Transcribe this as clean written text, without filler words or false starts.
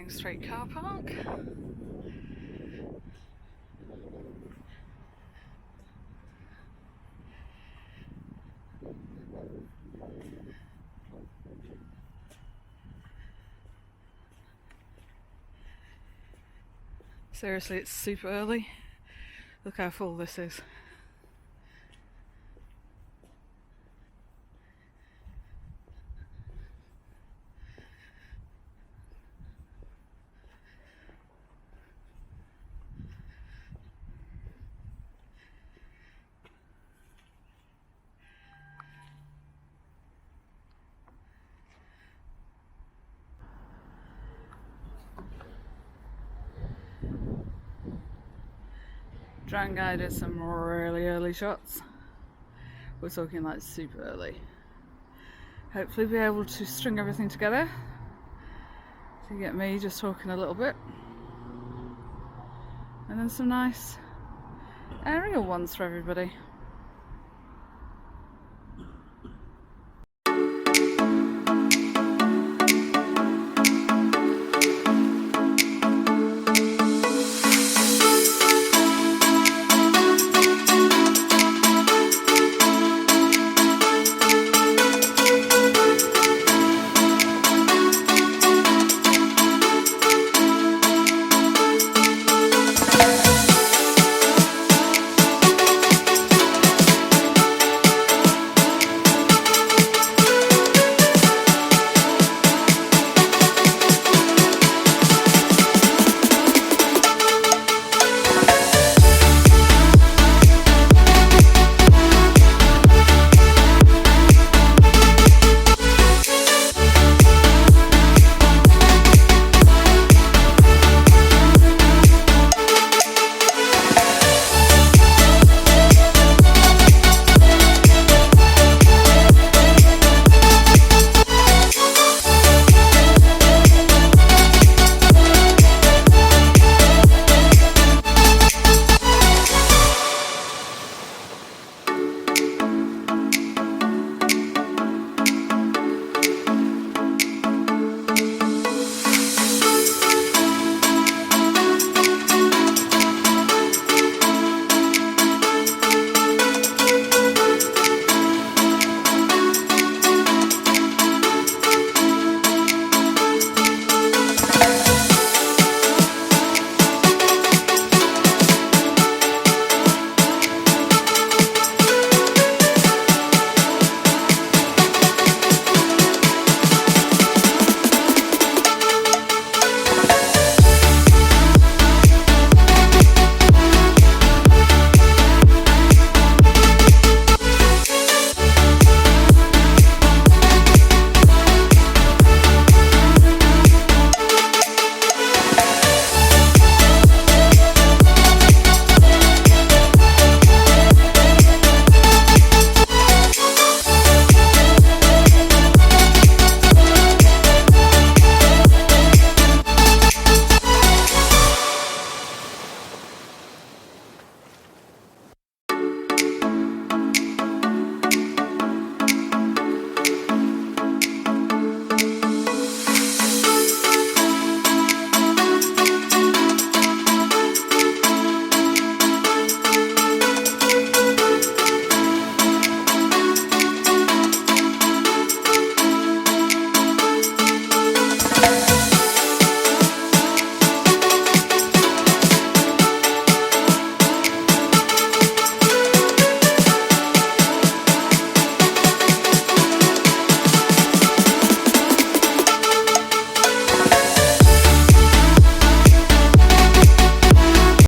Downing Street car park. Seriously, it's super early. Look how full this is. Drone guy did some really early shots. We're talking like super early. Hopefully be able to string everything together to get me just talking a little bit. And then some nice aerial ones for everybody.